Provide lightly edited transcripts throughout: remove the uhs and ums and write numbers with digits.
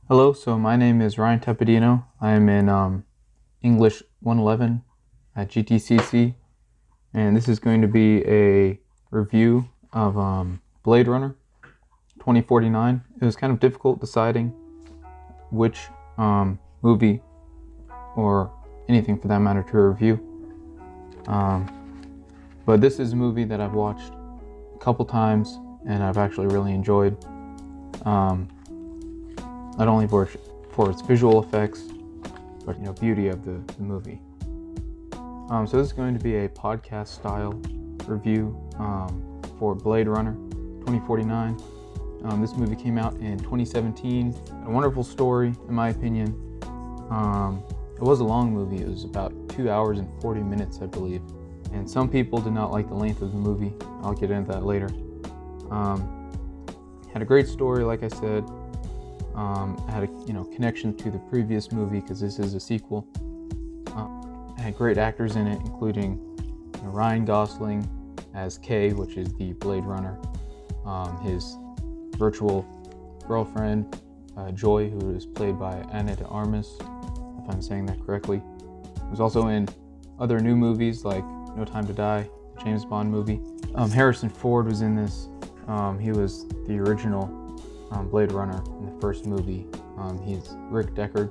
Hello, so my name is Ryan Tepedino. I am in English 111 at GTCC, and this is going to be a review of Blade Runner 2049. It was kind of difficult deciding which movie or anything for that matter to review, but this is a movie that I've watched a couple times and I've actually really enjoyed. Not only for its visual effects, but beauty of the movie. So this is going to be a podcast style review for Blade Runner 2049. This movie came out in 2017. A wonderful story, in my opinion. It was a long movie. It was about 2 hours and 40 minutes, I believe. And some people did not like the length of the movie. I'll get into that later. Had a great story, like I said. Had a connection to the previous movie because this is a sequel. Had great actors in it, including Ryan Gosling as Kay, which is the Blade Runner, his virtual girlfriend Joy, who is played by Ana de Armas, if I'm saying that correctly. Was also in other new movies like No Time to Die, the James Bond movie. Harrison Ford was in this. He was the original Blade Runner in the first movie. He's Rick Deckard.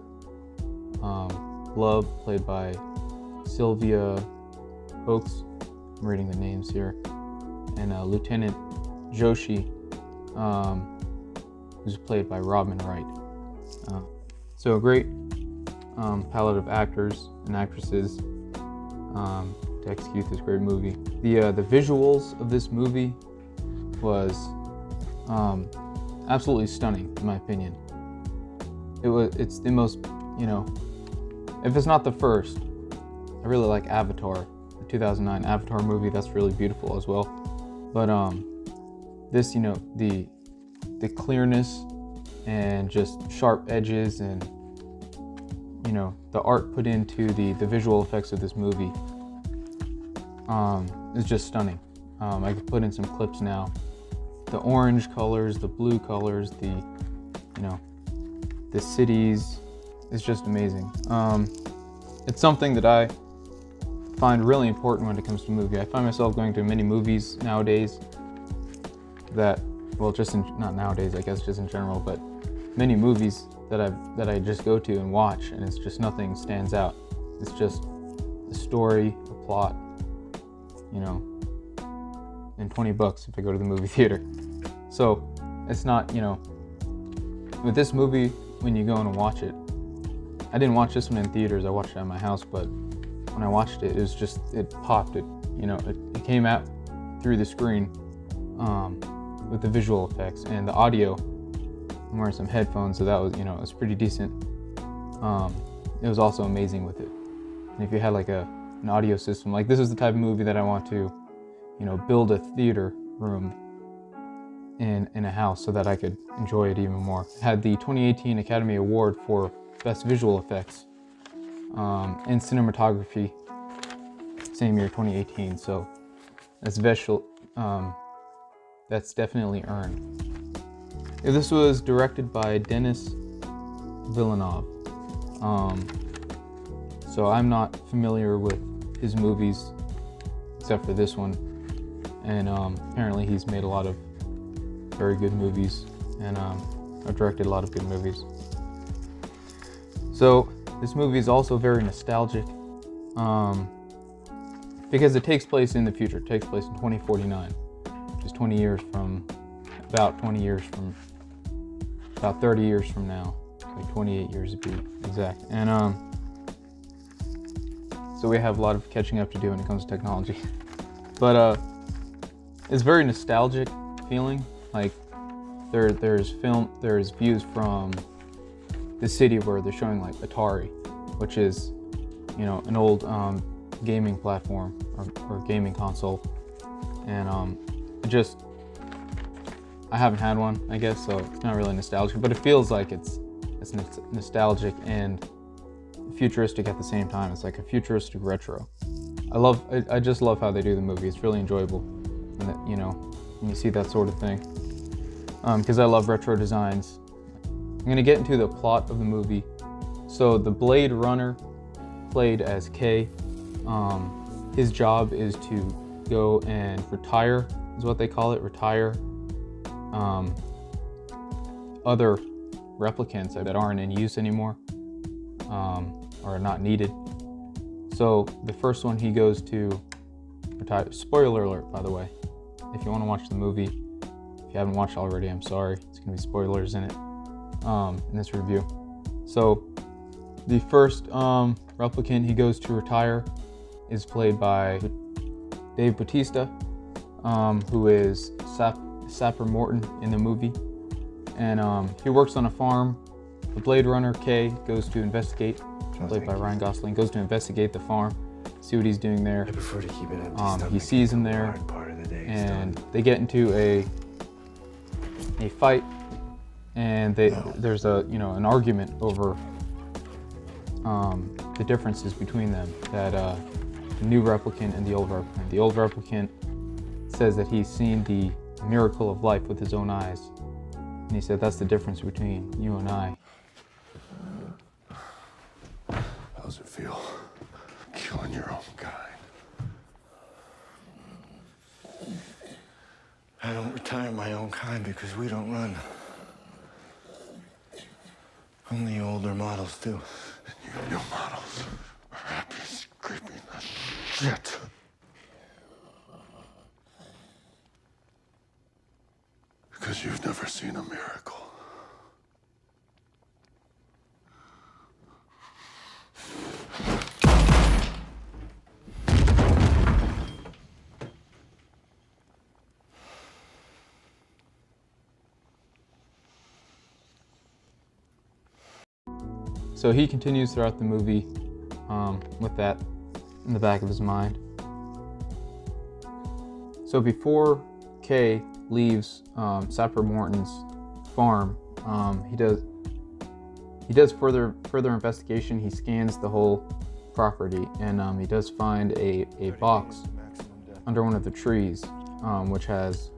Love, played by Sylvia Oakes. I'm reading the names here. And Lieutenant Joshi, who's played by Robin Wright. So a great palette of actors and actresses to execute this great movie. The visuals of this movie was absolutely stunning, in my opinion. It's the most, if it's not the first, I really like Avatar, the 2009 Avatar movie. That's really beautiful as well. But this, the clearness and just sharp edges and the art put into the visual effects of this movie is just stunning. I could put in some clips now. The orange colors, the blue colors, the cities, is just amazing. It's something that I find really important when it comes to movie. I find myself going to many movies nowadays that, well, not nowadays, I guess, just in general, but many movies that I just go to and watch, and it's just nothing stands out. It's just a story, a plot, and $20 if I go to the movie theater. So it's not, with this movie, when you go in and watch it, I didn't watch this one in theaters, I watched it at my house, but when I watched it, it popped. It came out through the screen with the visual effects and the audio. I'm wearing some headphones, so that was, it was pretty decent. It was also amazing with it. And if you had like an audio system, like this is the type of movie that I want to, build a theater room in a house so that I could enjoy it even more. It had the 2018 Academy Award for Best Visual Effects in Cinematography, same year, 2018. So that's that's definitely earned. This was directed by Denis Villeneuve. So I'm not familiar with his movies except for this one, and apparently he's made a lot of very good movies, and I've directed a lot of good movies. So this movie is also very nostalgic because it takes place in the future. It takes place in 2049, which is about 30 years from now, like 28 years to be exact. And so we have a lot of catching up to do when it comes to technology. But it's very nostalgic feeling. Like there's views from the city where they're showing like Atari, which is an old gaming platform or gaming console, and I haven't had one, I guess, so it's not really nostalgic, but it feels like it's nostalgic and futuristic at the same time. It's like a futuristic retro. I just love how they do the movie. It's really enjoyable, and when you see that sort of thing, because I love retro designs. I'm gonna get into the plot of the movie. So the Blade Runner, played as K, his job is to go and retire, is what they call it, retire other replicants that aren't in use anymore, or not needed. So the first one he goes to retire. Spoiler alert, by the way. If you want to watch the movie, if you haven't watched already, I'm sorry. It's gonna be spoilers in it, in this review. So the first replicant he goes to retire is played by Dave Bautista, who is Sapper Morton in the movie. And he works on a farm. The Blade Runner, K, goes to investigate, played by Ryan Gosling, goes to investigate the farm, see what he's doing there. I prefer to keep it empty. He sees him there, and they get into a fight, and there's an argument over the differences between them, that the new replicant and the old replicant. The old replicant says that he's seen the miracle of life with his own eyes, and he said that's the difference between you and I. How does it feel killing your own kind? I don't retire my own kind because we don't run. Only older models do. And you new models are happy scraping the shit. Because you've never seen a miracle. So he continues throughout the movie with that in the back of his mind. So before Kay leaves Sapper Morton's farm, he does further investigation. He scans the whole property, and he does find a box under one of the trees, which has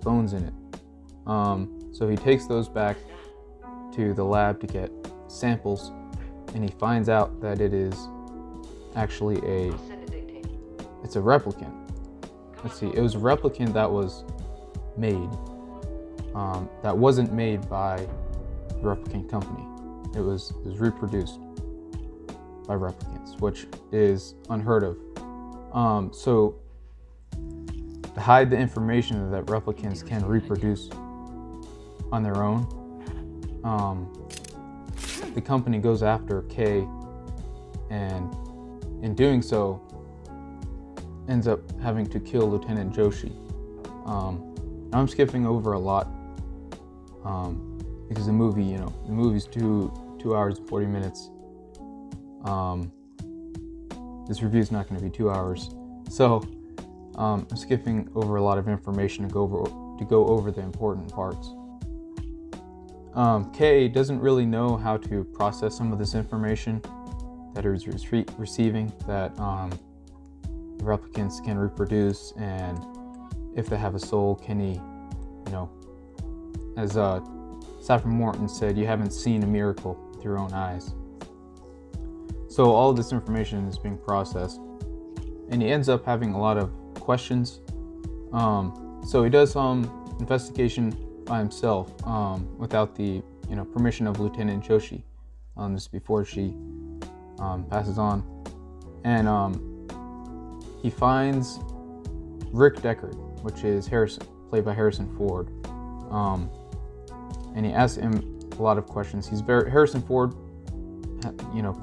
bones in it. So he takes those back to the lab to get samples, and he finds out that it is actually it's a replicant. Let's see, it was a replicant that was made, that wasn't made by the replicant company. It was reproduced by replicants, which is unheard of. So to hide the information that replicants can reproduce on their own, the company goes after Kay, and in doing so ends up having to kill Lieutenant Joshi. I'm skipping over a lot because the movie's 2 hours and 40 minutes. This review is not going to be 2 hours, so I'm skipping over a lot of information to go over the important parts. Kay doesn't really know how to process some of this information that he's receiving, that replicants can reproduce, and if they have a soul, can he, as Sapper Morton said, you haven't seen a miracle with your own eyes. So all of this information is being processed, and he ends up having a lot of questions. So he does investigation by himself, without the permission of Lieutenant Joshi, just before she passes on, and he finds Rick Deckard, which is Harrison, played by Harrison Ford, and he asks him a lot of questions. Harrison Ford,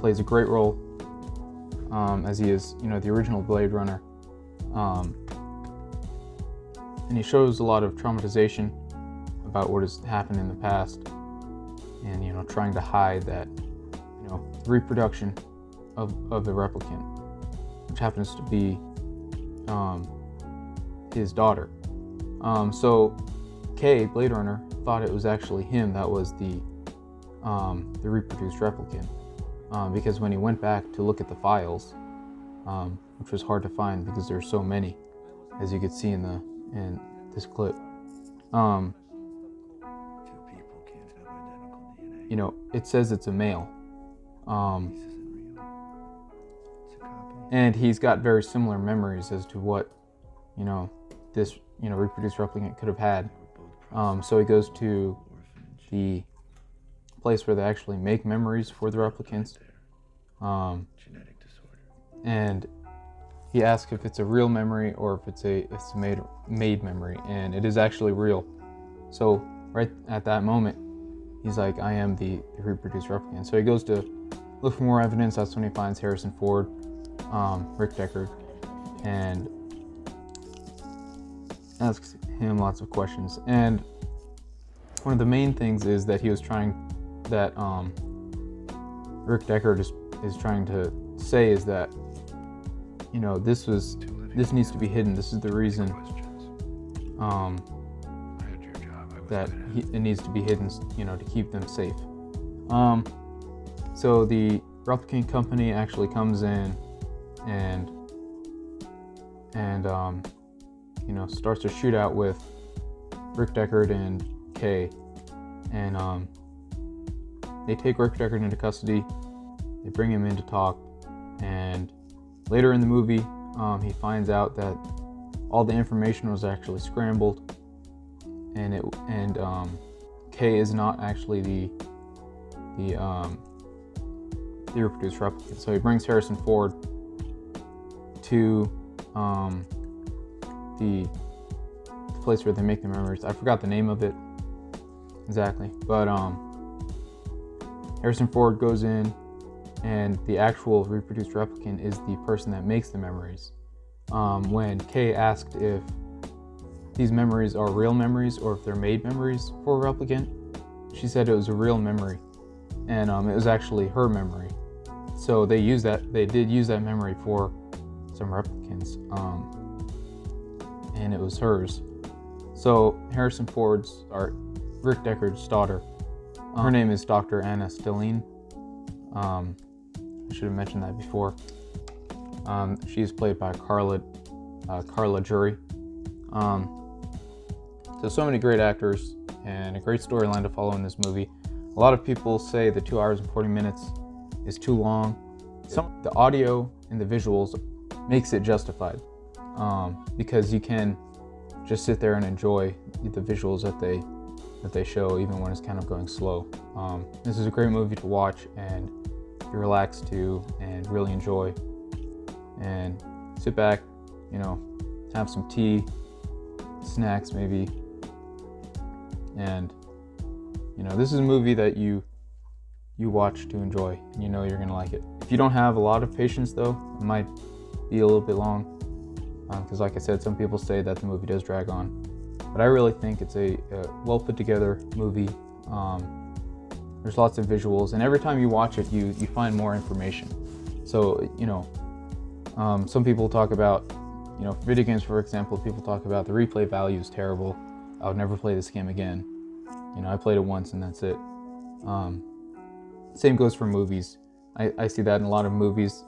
plays a great role, as he is, the original Blade Runner, and he shows a lot of traumatization about what has happened in the past, and trying to hide that, reproduction of the replicant, which happens to be his daughter. So Kay, Blade Runner, thought it was actually him that was the reproduced replicant, because when he went back to look at the files, which was hard to find because there's so many, as you could see in this clip, you know, it says it's a male. And he's got very similar memories as to what, you know, this, you know, reproduced replicant could have had. So he goes to the place where they actually make memories for the replicants. And he asks if it's a real memory or if it's a made memory, and it is actually real. So right at that moment, he's like, I am the reproduced replicant. So he goes to look for more evidence. That's when he finds Harrison Ford, Rick Deckard, and asks him lots of questions. And one of the main things is that he was trying, that Rick Deckard is trying to say is that, you know, this needs to be hidden. This is the reason that it needs to be hidden, you know, to keep them safe. So the replicant company actually comes in and you know, starts a shootout with Rick Deckard and Kay, and they take Rick Deckard into custody. They bring him in to talk, and later in the movie, he finds out that all the information was actually scrambled, and Kay is not actually the reproduced replicant. So he brings Harrison Ford to the place where they make the memories. I forgot the name of it exactly, but Harrison Ford goes in, and the actual reproduced replicant is the person that makes the memories. When Kay asked if these memories are real memories or if they're made memories for a replicant, she said it was a real memory, and it was actually her memory. So they did use that memory for some replicants, and it was hers. So Harrison Ford's, or Rick Deckard's daughter, her name is Dr. Anna Stelline. I should have mentioned that before. She is played by Carla Jury. So many great actors and a great storyline to follow in this movie. A lot of people say the 2 hours and 40 minutes is too long. The audio and the visuals makes it justified, because you can just sit there and enjoy the visuals that they show, even when it's kind of going slow. This is a great movie to watch and be relaxed to and really enjoy, and sit back, you know, have some tea, snacks maybe, and you know, this is a movie that you watch to enjoy, and you know you're gonna like it. If you don't have a lot of patience though, it might be a little bit long, because like I said, some people say that the movie does drag on, but I really think it's a well put together movie. There's lots of visuals, and every time you watch it, you find more information. So, you know, some people talk about, you know, video games, for example, people talk about the replay value is terrible. I would never play this game again. You know, I played it once and that's it. Same goes for movies. I see that in a lot of movies.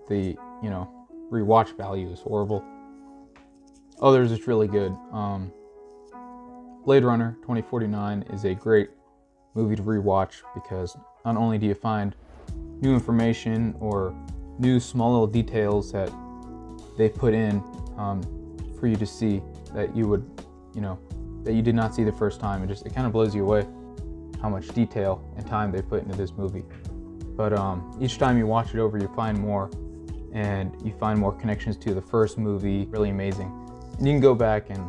The, you know, rewatch value is horrible. Others, it's really good. Blade Runner 2049 is a great movie to rewatch, because not only do you find new information or new small little details that they put in for you to see that you would, you know, that you did not see the first time. It kind of blows you away how much detail and time they put into this movie. But each time you watch it over, you find more, and you find more connections to the first movie. Really amazing. And you can go back and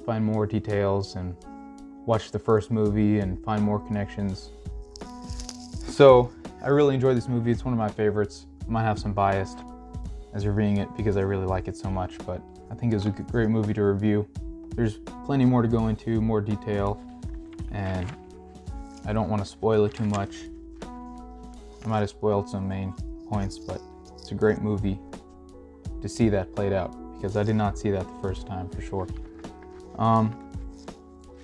find more details and watch the first movie and find more connections. So I really enjoy this movie. It's one of my favorites. I might have some bias as reviewing it because I really like it so much, but I think it was a great movie to review. There's plenty more to go into, more detail, and I don't want to spoil it too much. I might have spoiled some main points, but it's a great movie to see that played out, because I did not see that the first time for sure.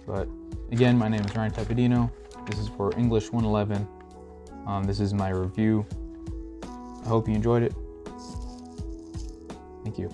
But again, my name is Ryan Tapadino. This is for ENG111. This is my review. I hope you enjoyed it. Thank you.